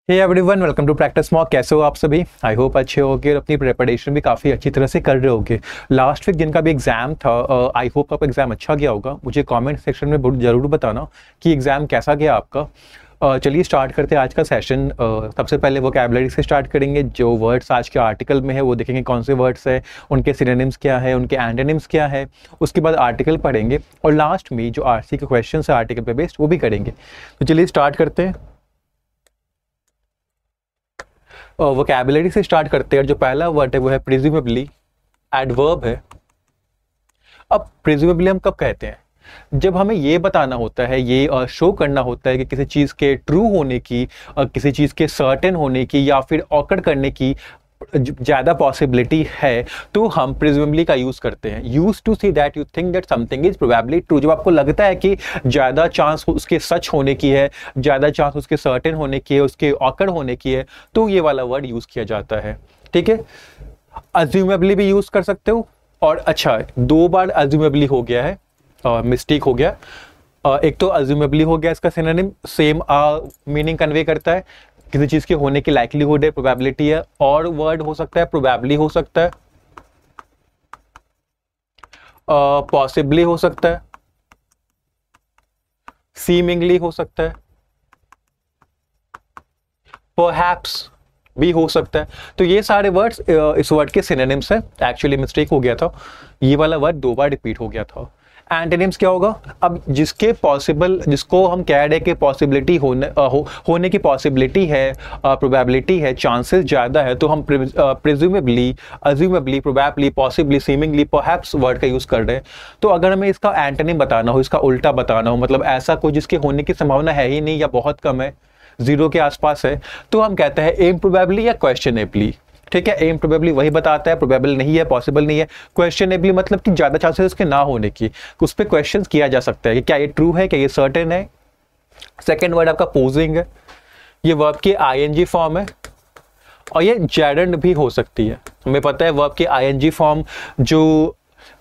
Hey everyone, welcome to practice mock. कैसे हो आप सभी? आई होप अच्छे होगे और अपनी प्रिपरेशन भी काफ़ी अच्छी तरह से कर रहे होगे। लास्ट वीक जिनका भी एग्जाम था, आई होप आपका एग्जाम अच्छा गया होगा। मुझे कमेंट सेक्शन में ज़रूर बताना कि एग्ज़ाम कैसा गया आपका। चलिए स्टार्ट करते हैं आज का सेशन। सबसे पहले वोकैबुलरी से स्टार्ट करेंगे। जो वर्ड्स आज के आर्टिकल में है वो देखेंगे कौन से वर्ड्स है, उनके सिनोनिम्स क्या है, उनके एंटोनिम्स क्या है। उसके बाद आर्टिकल पढ़ेंगे और लास्ट में जो आरसी के क्वेश्चन है आर्टिकल पे बेस्ड वो भी करेंगे। तो चलिए स्टार्ट करते हैं। वोकैबुलरी से स्टार्ट करते हैं। जो पहला वर्ड है वो है प्रिज्यूमेबली। एडवर्ब है। अब प्रिज्यूमेबली हम कब कहते हैं? जब हमें ये बताना होता है, ये शो करना होता है कि किसी चीज़ के ट्रू होने की, किसी चीज़ के सर्टेन होने की या फिर ऑकर करने की ज़्यादा पॉसिबिलिटी है, तो हम प्रिज्यूमेबली का यूज़ करते हैं। Use to see that you think that something is probably true. जब आपको लगता है कि ज़्यादा चांस उसके सच होने की है, ज़्यादा चांस उसके सर्टेन होने की है, उसके ऑकर होने की है, तो ये वाला वर्ड यूज़ किया जाता है। ठीक है, अज्यूमेबली भी यूज़ कर सकते हो। और अच्छा, दो बार अज्यूमेबली हो गया है, मिस्टेक हो गया। एक तो अज्यूमेबली हो गया, इसका सिनोनिम सेम मीनिंग कन्वे करता है, किसी चीज के होने की लाइक्लीहुड है, प्रोबेबिलिटी है। और वर्ड हो सकता है प्रोबेबली, हो सकता है पॉसिबली, हो सकता है सीमिंगली, हो सकता है परहैप्स भी हो सकता है। तो ये सारे वर्ड्स इस वर्ड के सिनोनिम्स हैं। एक्चुअली मिस्टेक हो गया था, ये वाला वर्ड दो बार रिपीट हो गया था। एंटोनिम्स क्या होगा? अब जिसके पॉसिबल, जिसको हम कह रहे हैं कि पॉसिबिलिटी होने की पॉसिबिलिटी है, प्रोबेबिलिटी है, चांसेस ज़्यादा है, तो हम presumably, assumably, probably, possibly, seemingly, perhaps word का यूज़ कर रहे हैं। तो अगर हमें इसका एंटोनिम बताना हो, इसका उल्टा बताना हो, मतलब ऐसा कोई जिसके होने की संभावना है ही नहीं या बहुत कम है, जीरो के आसपास है, तो हम कहते हैं इम्प्रोबेबली या क्वेश्चनेबली। ठीक है, इम्प्रोबेबली वही बताता है, प्रोबेबल नहीं है, पॉसिबल नहीं है। क्वेश्चनेबली मतलब कि ज्यादा चांसेस उसके ना होने की, उस पर क्वेश्चन किया जा सकता है कि क्या ये ट्रू है, क्या ये सर्टेन है। सेकेंड वर्ड आपका पोजिंग है। ये वर्ब की आईएनजी फॉर्म है और ये जेरेंड भी हो सकती है। हमें पता है वर्ब की आईएनजी फॉर्म जो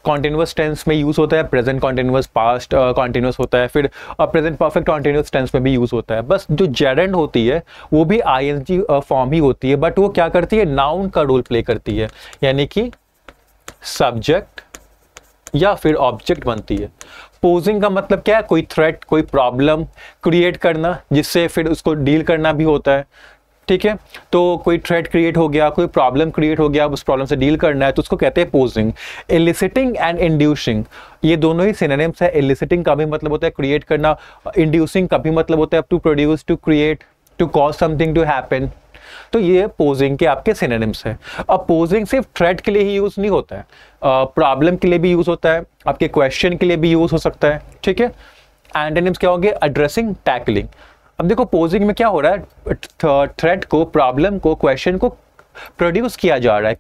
कॉन्टिन्यूअस टेंस में यूज होता है, प्रेजेंट कॉन्टिन्यूअस, पास्ट कॉन्टिन्यूअस होता है, फिर प्रेजेंट परफेक्ट कॉन्टिन्यूअस टेंस में भी यूज होता है। बस जो जेरेंड होती है वो भी आईएनजी फॉर्म ही होती है, बट वो क्या करती है, नाउन का रोल प्ले करती है, यानी कि सब्जेक्ट या फिर ऑब्जेक्ट बनती है। पोजिंग का मतलब क्या है? कोई थ्रेट, कोई प्रॉब्लम क्रिएट करना, जिससे फिर उसको डील करना भी होता है। ठीक है, तो कोई थ्रेट क्रिएट हो गया, कोई प्रॉब्लम क्रिएट हो गया, उस प्रॉब्लम से डील करना है, तो उसको कहते हैं पोजिंग। एलिसिटिंग एंड इंड्यूसिंग, ये दोनों ही सिनोनिम्स है। एलिसिटिंग का भी मतलब होता है क्रिएट करना, इंड्यूसिंग का भी मतलब होता है to produce, to create, to cause something to happen. तो ये पोजिंग के आपके सिनोनिम्स है। अब पोजिंग सिर्फ थ्रेट के लिए ही यूज नहीं होता है, प्रॉब्लम के लिए भी यूज होता है, आपके क्वेश्चन के लिए भी यूज हो सकता है। ठीक है, एंटोनिम्स क्या होंगे? Addressing, tackling. अब देखो पोजिंग में क्या हो रहा है, थ्रेट को, प्रॉब्लम को, क्वेश्चन को प्रोड्यूस किया जा रहा है,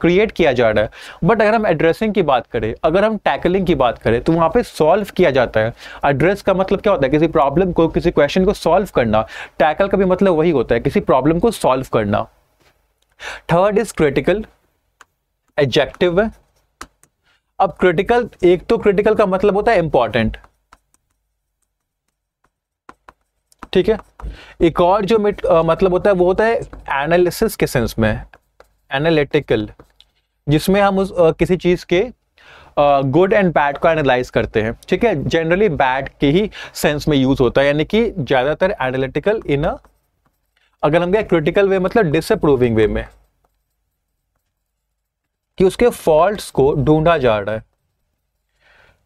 क्रिएट किया जा रहा है। बट अगर हम एड्रेसिंग की बात करें, अगर हम टैकलिंग की बात करें, तो वहां पे सॉल्व किया जाता है। एड्रेस का मतलब क्या होता है? किसी प्रॉब्लम को, किसी क्वेश्चन को सॉल्व करना। टैकल का भी मतलब वही होता है, किसी प्रॉब्लम को सॉल्व करना। थर्ड इज क्रिटिकल, एडजेक्टिव है। अब क्रिटिकल, एक तो क्रिटिकल का मतलब होता है इंपॉर्टेंट। ठीक है, एक और जो मतलब होता है वो होता है एनालिसिस के सेंस में, एनालिटिकल, जिसमें हम किसी चीज के गुड एंड बैड को एनालाइज करते हैं। ठीक है, जनरली बैड के ही सेंस में यूज होता है, यानी कि ज्यादातर एनालिटिकल इन अ, अगर हम कहें क्रिटिकल वे मतलब डिसअप्रूविंग वे में, कि उसके फॉल्ट्स को ढूंढा जा रहा है।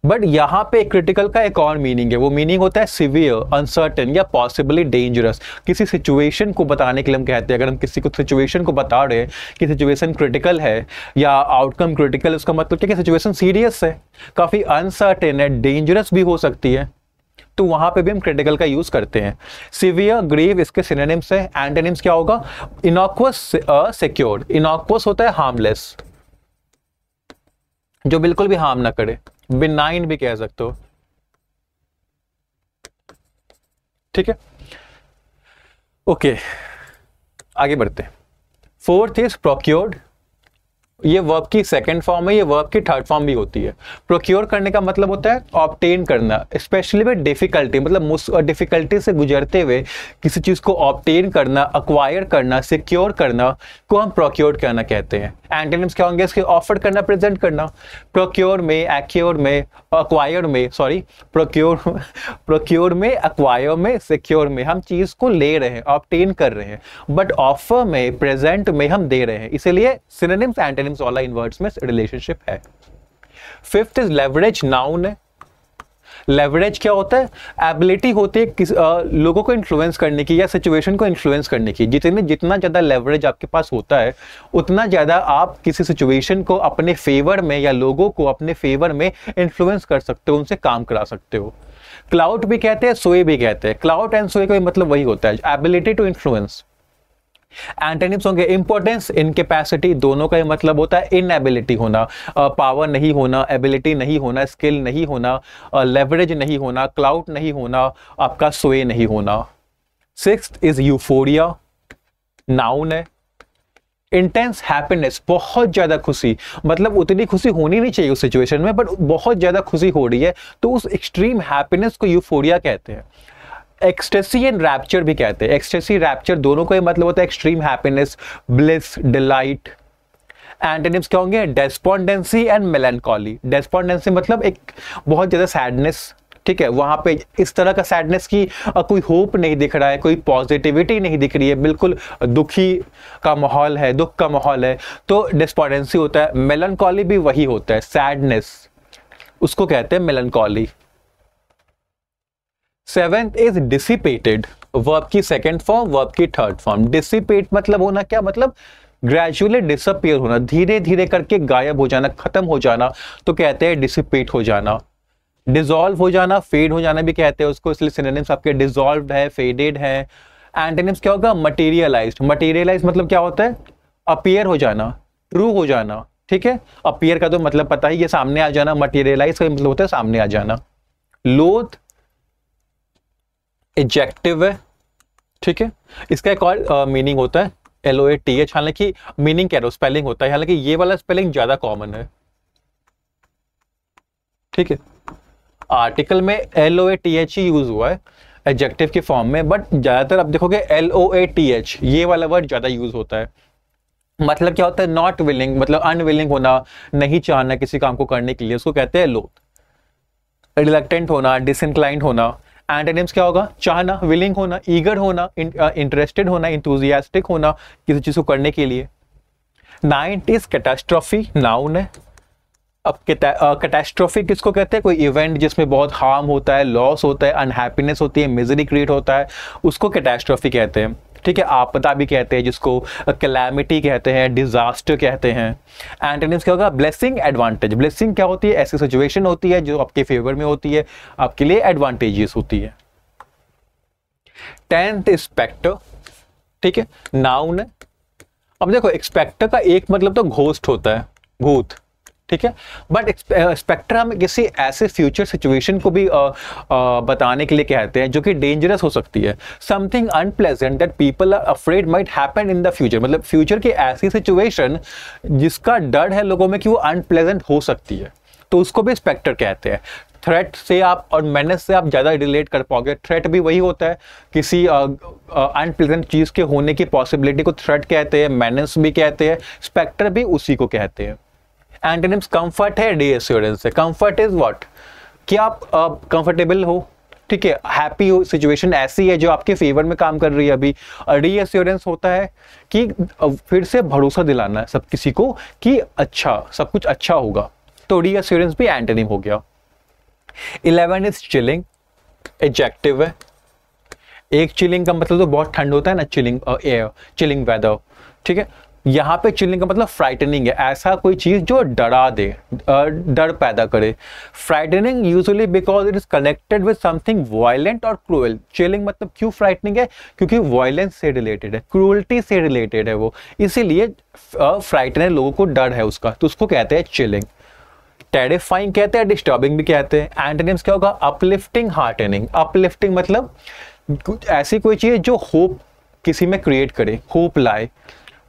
बट यहां पे क्रिटिकल का एक और मीनिंग है, वो मीनिंग होता है सिवियर, अनसर्टेन या पॉसिबली डेंजरस। किसी सिचुएशन को बताने के लिए हम कहते हैं, अगर हम किसी को सिचुएशन को बता रहे हैं कि सिचुएशन क्रिटिकल है या आउटकम क्रिटिकल, उसका मतलब क्या कि सिचुएशन सीरियस है, काफी अनसर्टेन है, डेंजरस भी हो सकती है, तो वहां पे भी हम क्रिटिकल का यूज करते हैं। सिवियर, ग्रेव इसके सिनोनिम्स है। एंटोनिम्स क्या होगा? इनॉक्वस, सिक्योर्ड। इनॉक्वस होता है हार्मलेस, जो बिल्कुल भी हार्म ना करे, बिनाइन भी कह सकते हो। ठीक है, ओके, आगे बढ़ते हैं। Fourth is procured. ये वर्ब की सेकंड फॉर्म है, ये वर्ब की थर्ड फॉर्म भी होती है। प्रोक्योर करने का मतलब होता है ऑब्टेन करना, स्पेशली विद डिफिकल्टी, मतलब डिफिकल्टी से गुजरते हुए किसी चीज को ऑब्टेन करना, अक्वायर करना, सिक्योर करना को हम प्रोक्योर करना कहते हैं। एंटोनिम्स क्या होंगे इसके? ऑफर करना, प्रेजेंट करना। प्रोक्योर में, एक्योर में, अक्वायर में, सॉरी प्रोक्योर में, अक्वायर में, सिक्योर में हम चीज को ले रहे हैं, ऑब्टेन कर रहे हैं, बट ऑफर में, प्रेजेंट में हम दे रहे हैं, इसीलिए सिनोनिम्स एंटोनिम्स वाला इन वर्ड्स में रिलेशनशिप है। फिफ्थ इज लेवरेज, नाउन है। लेवरेज क्या होता है? एबिलिटी होती है लोगों को इन्फ्लुएंस करने की या सिचुएशन को इन्फ्लुएंस करने की। जितना ज्यादा लेवरेज आपके पास होता है उतना ज्यादा आप किसी सिचुएशन को अपने फेवर में या लोगों को अपने फेवर में इन्फ्लुएंस कर सकते हो, उनसे काम करा सकते हो। क्लाउड भी कहते हैं, सोए भी कहते हैं। क्लाउड एंड सोए का मतलब वही होता है, एबिलिटी टू इन्फ्लुएंस। एंटोनिम्स होंगे इंपॉर्टेंस, इनकैपेसिटी, दोनों का मतलब होता है इनएबिलिटी होना, पावर नहीं होना, एबिलिटी नहीं होना, स्किल नहीं होना, लेवरेज नहीं होना, क्लाउड नहीं होना, आपका सोए नहीं होना। सिक्स्थ इज यूफोरिया, नाउन है। इंटेंस हैप्पीनेस, बहुत ज्यादा खुशी, मतलब उतनी खुशी होनी नहीं चाहिए उस सिचुएशन में, बट बहुत ज्यादा खुशी हो रही है तो उस एक्सट्रीम हैप्पीनेस को यूफोरिया कहते हैं। एक्सटेसी एंड रैप्चर भी कहते हैं। एक्सटेसी, रैप्चर दोनों का मतलब होता है extreme happiness, bliss, delight. Antonyms क्या होंगे? डेस्पोंडेंसी एंड मेलैंकोली। डेस्पोंडेंसी मतलब एक बहुत ज्यादा सैडनेस, ठीक है, वहां पे इस तरह का सैडनेस की कोई होप नहीं दिख रहा है, कोई पॉजिटिविटी नहीं दिख रही है, बिल्कुल दुखी का माहौल है, दुख का माहौल है, तो डेस्पोंडेंसी होता है। मेलैंकोली भी वही होता है, सैडनेस, उसको कहते हैं मेलैंकोली। सेवेंथ इज डिसिपेटेड, वर्ब की सेकेंड फॉर्म, वर्ब की थर्ड फॉर्म। डिसिपेट मतलब होना क्या? मतलब ग्रेजुअली डिसअपियर होना, धीरे धीरे करके गायब हो जाना, खत्म हो जाना, तो कहते हैं डिसिपेट हो जाना। डिसॉल्व हो जाना, फेड हो जाना भी कहते हैं उसको, इसलिए सिनोनिम्स आपके डिसॉल्व्ड है, फेडेड है। एंटोनिम्स क्या होगा? मटेरियलाइज्ड। मटेरियलाइज्ड मतलब क्या होता है? अपीयर हो जाना, ट्रू हो जाना, ठीक है। अपीयर का तो मतलब पता ही, ये सामने आ जाना। मटेरियलाइज का मतलब होता है सामने आ जाना। लोथ एडजेक्टिव है, ठीक है, इसका एक और मीनिंग होता है LOATH, हालांकि मीनिंग कह रहा हूं, स्पेलिंग होता है, हालांकि ये वाला स्पेलिंग ज्यादा कॉमन है, ठीक है। आर्टिकल में LOATH ही यूज हुआ है एडजेक्टिव के फॉर्म में, बट ज्यादातर आप देखोगे LOATH ये वाला वर्ड ज्यादा यूज होता है। मतलब क्या होता है? नॉट विलिंग, मतलब अनविलिंग होना, नहीं चाहना किसी काम को करने के लिए, उसको कहते हैं लोथ। रिलक्टेंट होना, डिसइंक्लाइंड होना। एंटोनिम्स क्या होगा? चाहना, विलिंग होना, ईगर होना, इंटरेस्टेड होना, इंथुजियास्टिक होना किसी चीज को करने के लिए। नाइन्थ इज कैटास्ट्रॉफी, नाउन है। अब कैटास्ट्रॉफी किसको कहते हैं? कोई इवेंट जिसमें बहुत हार्म होता है, लॉस होता है, अनहैप्पीनेस होती है, मिजरी क्रिएट होता है, उसको कैटास्ट्रॉफी कहते हैं, ठीक है। आपदा भी कहते हैं जिसको, कैलामिटी कहते हैं, डिजास्टर कहते हैं। एंटोनिम्स क्या होगा? Blessing, advantage. ब्लेसिंग क्या होती है? ऐसी सिचुएशन होती है जो आपके फेवर में होती है, आपके लिए एडवांटेजियस होती है। 10th स्पेक्टर, ठीक है, नाउन है। अब देखो एक्सपेक्टर का एक मतलब तो घोस्ट होता है, भूत, ठीक है, बट स्पेक्टर हम किसी ऐसे फ्यूचर सिचुएशन को भी बताने के लिए कहते हैं जो कि डेंजरस हो सकती है। Something unpleasant that people are afraid might happen in the future, मतलब फ्यूचर की ऐसी सिचुएशन जिसका डर है लोगों में कि वो अनप्लेजेंट हो सकती है, तो उसको भी स्पेक्टर कहते हैं। थ्रेट से आप और मेनेस से आप ज्यादा रिलेट कर पाओगे। थ्रेट भी वही होता है, किसी अनप्लेजेंट चीज के होने की पॉसिबिलिटी को थ्रेट कहते हैं, मेनेस भी कहते हैं, स्पेक्टर भी उसी को कहते हैं। एंटोनिम्स कंफर्ट है, रीअश्योरेंस है। Comfort is what? कि आप कंफर्टेबल हो, ठीक है, हैप्पी हो, सिचुएशन ऐसी है जो आपके फेवर में काम कर रही है अभी। रीअश्योरेंस होता है कि फिर से भरोसा दिलाना है सब किसी को कि अच्छा, सब कुछ अच्छा होगा, तो रीअश्योरेंस भी एंटोनिम हो गया। 11 इज चिलिंग, एडजेक्टिव है। एक चिलिंग का मतलब तो बहुत ठंड होता है ना, चिलिंग एयर, चिलिंग वेदर, ठीक है। यहाँ पे चिलिंग का मतलब फ्राइटनिंग है, ऐसा कोई चीज जो डरा दे, डर पैदा करे। Frightening usually because it is connected with something violent और क्रूअल। चिलिंग मतलब क्यों फ्राइटनिंग है? क्योंकि वायलेंस से रिलेटेड है, क्रूअल्टी से रिलेटेड है वो, इसीलिए फ्राइटनिंग लोगों को डर है उसका, तो उसको कहते हैं चिलिंग। टेरिफाइंग कहते हैं, डिस्टर्बिंग भी कहते हैं। एंटोनिम्स क्या होगा? Uplifting, heartening. अपलिफ्टिंग मतलब ऐसी कोई चीज जो होप किसी में क्रिएट करे, होप लाए।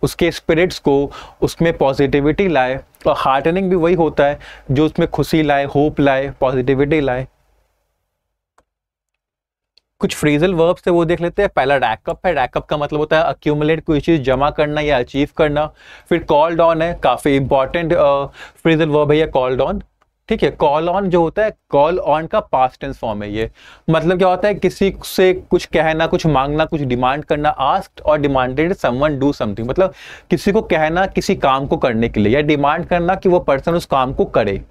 उसके स्पिरिट्स को उसमें पॉजिटिविटी लाए, और हार्टनिंग भी वही होता है जो उसमें खुशी लाए, होप लाए, पॉजिटिविटी लाए। कुछ फ्रेजल वर्ब्स है वो देख लेते हैं। पहला रैकअप है। रैकअप का मतलब होता है अक्यूमुलेट, कोई चीज जमा करना या अचीव करना। फिर कॉल्ड ऑन है, काफी इंपॉर्टेंट फ्रेजल वर्ब है ये कॉल्ड ऑन। ठीक है, कॉल ऑन जो होता है, कॉल ऑन का पास्ट टेंस फॉर्म है ये। मतलब क्या होता है, किसी से कुछ कहना, कुछ मांगना, कुछ डिमांड करना। आस्क्ड और डिमांडेड समवन डू समथिंग, मतलब किसी को कहना किसी काम को करने के लिए, या डिमांड करना कि वो पर्सन उस काम को करे।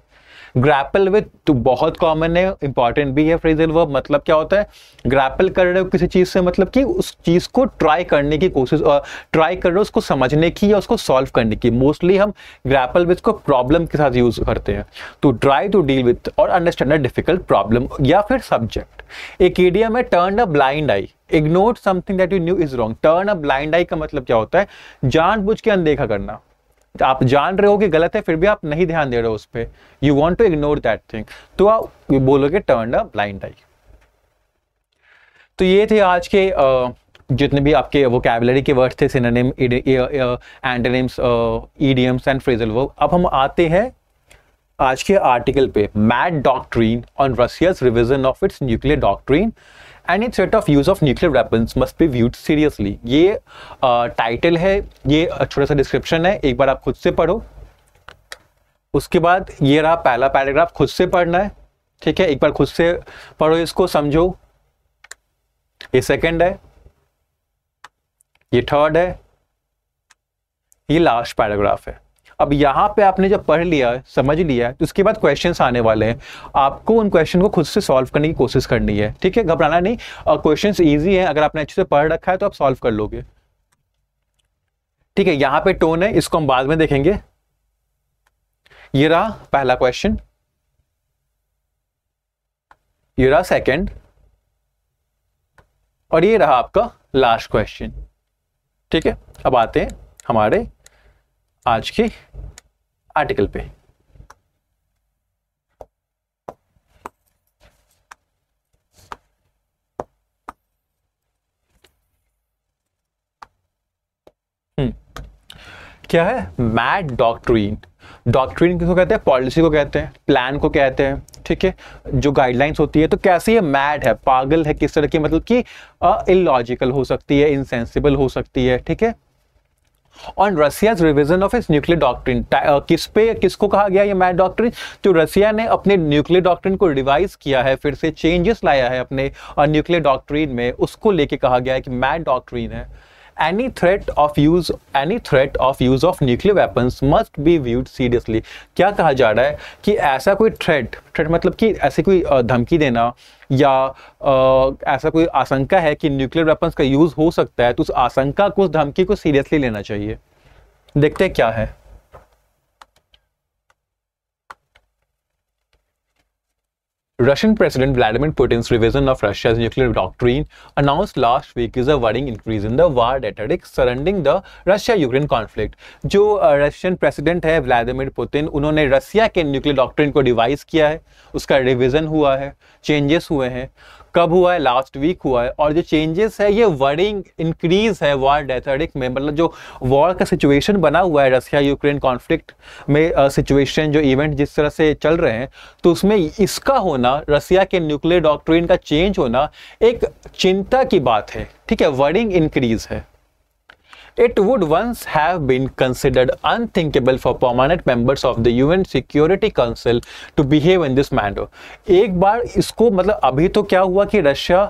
ग्रैपल विद तो बहुत कॉमन है, इंपॉर्टेंट भी है फ्रेजल वर्ब। मतलब क्या होता है, ग्रैपल कर रहे हो किसी चीज से, मतलब कि उस चीज को ट्राई करने की कोशिश, और ट्राई कर रहे हो उसको समझने की या उसको सॉल्व करने की। मोस्टली हम ग्रैपल विद को प्रॉब्लम के साथ यूज करते हैं। तो ट्राई टू डील विद और अंडरस्टैंड अ डिफिकल्ट प्रॉब्लम, या फिर सब्जेक्ट। एक इडियम है turn a blind eye, ignore something that you knew is wrong. Turn a blind eye का मतलब क्या होता है, जानबूझ के अनदेखा करना। आप जान रहे हो कि गलत है, फिर भी आप नहीं ध्यान दे रहे हो उस पर, you want to ignore that thing, तो आप बोलोगे टर्न अ ब्लाइंड आई। तो ये थे आज के जितने भी आपके वोकैबुलरी के वर्ड्स थे, synonym, antonyms, idioms and phrasal verb. अब हम आते हैं आज के आर्टिकल पे, mad doctrine on Russia's revision of its nuclear doctrine and its threat of use of nuclear weapons must be viewed seriously. ये टाइटल है, ये छोटा सा डिस्क्रिप्शन है, एक बार आप खुद से पढ़ो। उसके बाद ये रहा पहला पैराग्राफ, खुद से पढ़ना है। ठीक है, एक बार खुद से पढ़ो, इसको समझो। ये सेकंड है, ये थर्ड है, ये लास्ट पैराग्राफ है। अब यहाँ पे आपने जब पढ़ लिया, समझ लिया, तो उसके बाद क्वेश्चंस आने वाले हैं। आपको उन क्वेश्चन को खुद से सॉल्व करने की कोशिश करनी है। ठीक है, घबराना नहीं, क्वेश्चंस इजी है, अगर आपने अच्छे से पढ़ रखा है तो आप सॉल्व कर लोगे। ठीक है, यहाँ पे टोन है, इसको हम बाद में देखेंगे। ये रहा पहला क्वेश्चन, ये रहा सेकंड, और ये रहा आपका लास्ट क्वेश्चन। ठीक है, अब आते हैं हमारे आज के आर्टिकल पे। क्या है मैड डॉक्ट्रिन? डॉक्ट्रिन किसको कहते हैं? पॉलिसी को कहते हैं, प्लान को कहते हैं। ठीक है, जो गाइडलाइंस होती है। तो कैसी है? मैड है, पागल है, किस तरह की, मतलब कि इलॉजिकल हो सकती है, इनसेंसिबल हो सकती है। ठीक है, on Russia's revision of its nuclear doctrine, किसको कहा गया ये मैड डॉक्ट्रिन? तो रशिया ने अपने न्यूक्लियर डॉक्ट्रिन को रिवाइज किया है, फिर से चेंजेस लाया है अपने न्यूक्लियर डॉक्ट्रिन में, उसको लेके कहा गया है कि मैड डॉक्ट्रिन है। Any threat of use of nuclear weapons must be viewed seriously। क्या कहा जा रहा है कि ऐसा कोई थ्रेट मतलब कि ऐसी कोई धमकी देना या ऐसा कोई आशंका है कि न्यूक्लियर वेपन्स का यूज हो सकता है, तो उस आशंका को, उस धमकी को सीरियसली लेना चाहिए। देखते हैं क्या है। Russian President Vladimir Putin's revision of Russia's nuclear doctrine announced last week is a worrying increase in the war rhetoric surrounding the Russia-Ukraine conflict। जो रशियन प्रेसिडेंट है व्लादिमीर पुतिन, उन्होंने रसिया के न्यूक्लियर डॉक्ट्रिन को रिवाइज किया है, उसका revision हुआ है, चेंजेस हुए हैं। कब हुआ है? लास्ट वीक हुआ है। और जो चेंजेस है ये वरिंग इंक्रीज है वॉर रेथोरिक में, मतलब जो वॉर का सिचुएशन बना हुआ है रसिया यूक्रेन कॉन्फ्लिक्ट में, सिचुएशन जो इवेंट जिस तरह से चल रहे हैं, तो उसमें इसका होना, रसिया के न्यूक्लियर डॉक्ट्रिन का चेंज होना एक चिंता की बात है। ठीक है, वरिंग इंक्रीज है। It would once have been considered unthinkable for permanent members of the UN Security Council to behave in this manner। एक बार इसको, मतलब अभी तो क्या हुआ कि रशिया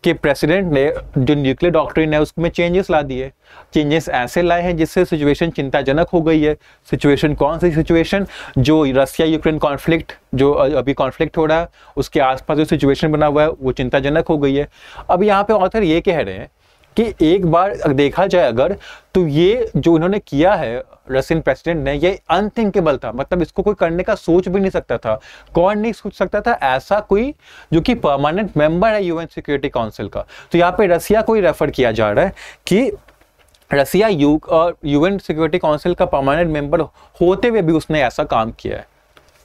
के प्रेसिडेंट ने जो न्यूक्लियर डॉक्ट्रिन है उसमें चेंजेस ला दिए। चेंजेस ऐसे लाए हैं जिससे सिचुएशन चिंताजनक हो गई है। सिचुएशन कौन सी सिचुएशन? जो रसिया यूक्रेन कॉन्फ्लिक्ट, जो अभी कॉन्फ्लिक्ट हो रहा है, उसके आसपास जो सिचुएशन बना हुआ है वो चिंताजनक हो गई है। अब यहाँ पे ऑथर ये कह रहे हैं कि एक बार देखा जाए अगर, तो ये जो उन्होंने किया है रशियन प्रेसिडेंट ने, ये अनथिंकेबल था, मतलब इसको कोई करने का सोच भी नहीं सकता था। कौन नहीं सोच सकता था? ऐसा कोई जो कि परमानेंट मेंबर है यूएन सिक्योरिटी काउंसिल का। तो यहाँ पे रसिया को ही रेफर किया जा रहा है कि रसिया यूएन सिक्योरिटी काउंसिल का परमानेंट मेंबर होते हुए भी उसने ऐसा काम किया है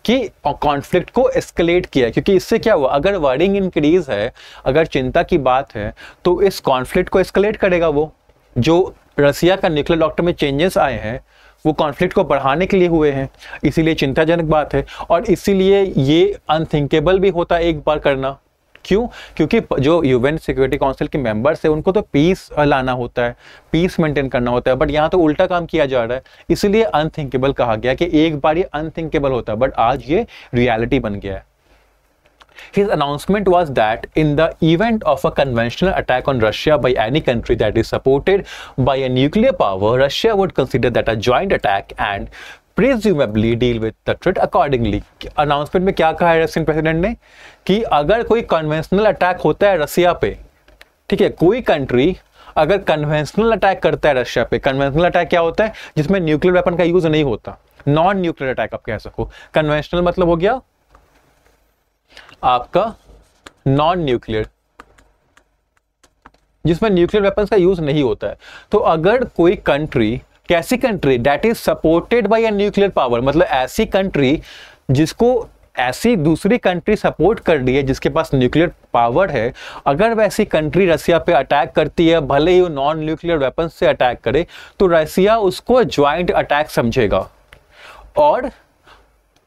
कि कॉन्फ्लिक्ट को एस्केलेट किया है। क्योंकि इससे क्या हुआ, अगर वॉरिंग इंक्रीज है, अगर चिंता की बात है, तो इस कॉन्फ्लिक्ट को एस्केलेट करेगा वो, जो रसिया का न्यूक्लियर डॉक्ट्रिन में चेंजेस आए हैं वो कॉन्फ्लिक्ट को बढ़ाने के लिए हुए हैं, इसीलिए चिंताजनक बात है। और इसीलिए ये अनथिंकेबल भी होता है एक बार करना। क्यों? क्योंकि जो यूएन सिक्योरिटी काउंसिल के मेंबर्स है उनको तो पीस लाना होता है, पीस मेंटेन करना होता है, बट यहाँ तो उल्टा काम किया जा रहा है, इसलिए अनथिंकेबल कहा गया कि एक बार ये अनथिंकेबल होता है, बट आज ये रियलिटी बन गया है। His announcement was that in the event of a conventional attack on Russia by any country that is supported by a nuclear power, Russia would consider that a joint attack and presumably deal with the threat accordingly. Announcement में क्या कहा है Russian president ने कि अगर कोई conventional attack होता है रसिया पे, ठीक है, कोई कंट्री अगर कन्वेंशनल अटैक करता है रशिया पे, कन्वेंशनल अटैक क्या होता है? जिसमें न्यूक्लियर वेपन का यूज नहीं होता, नॉन न्यूक्लियर अटैक आप कह सको। कन्वेंशनल मतलब हो गया आपका नॉन न्यूक्लियर, जिसमें न्यूक्लियर वेपन्स का यूज नहीं होता है। तो अगर कोई कंट्री, कैसी country? That is supported by a nuclear power, मतलब ऐसी कंट्री जिसको ऐसी दूसरी कंट्री सपोर्ट कर रही है जिसके पास न्यूक्लियर पावर है, अगर वैसी कंट्री रसिया पे अटैक करती है, भले ही वो नॉन न्यूक्लियर वेपन्स से अटैक करे, तो रसिया उसको ज्वाइंट अटैक समझेगा और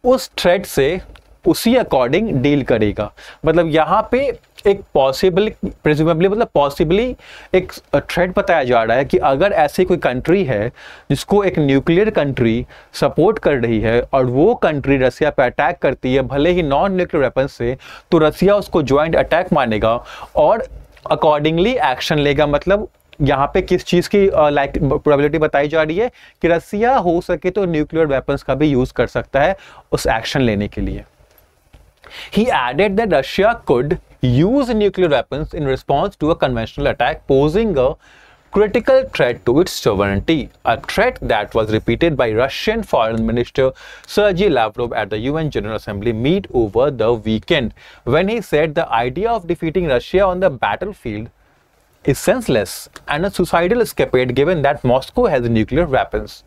उस थ्रेट से उसी अकॉर्डिंग डील करेगा। मतलब यहाँ पे एक प्रेज्यूमेबली मतलब पॉसिबली एक थ्रेट बताया जा रहा है कि अगर ऐसी कोई कंट्री है जिसको एक न्यूक्लियर कंट्री सपोर्ट कर रही है और वो कंट्री रसिया पे अटैक करती है भले ही नॉन न्यूक्लियर वेपन से, तो रसिया उसको ज्वाइंट अटैक मानेगा और अकॉर्डिंगली एक्शन लेगा। मतलब यहाँ पे किस चीज की प्रोबेबिलिटी बताई जा रही है कि रसिया हो सके तो न्यूक्लियर वेपन्स का भी यूज कर सकता है उस एक्शन लेने के लिए। He added that Russia could use nuclear weapons in response to a conventional attack, posing a critical threat to its sovereignty, a threat that was repeated by Russian Foreign Minister Sergei Lavrov at the UN General Assembly meet over the weekend, when he said the idea of defeating Russia on the battlefield is senseless and a suicidal escapade given that Moscow has nuclear weapons.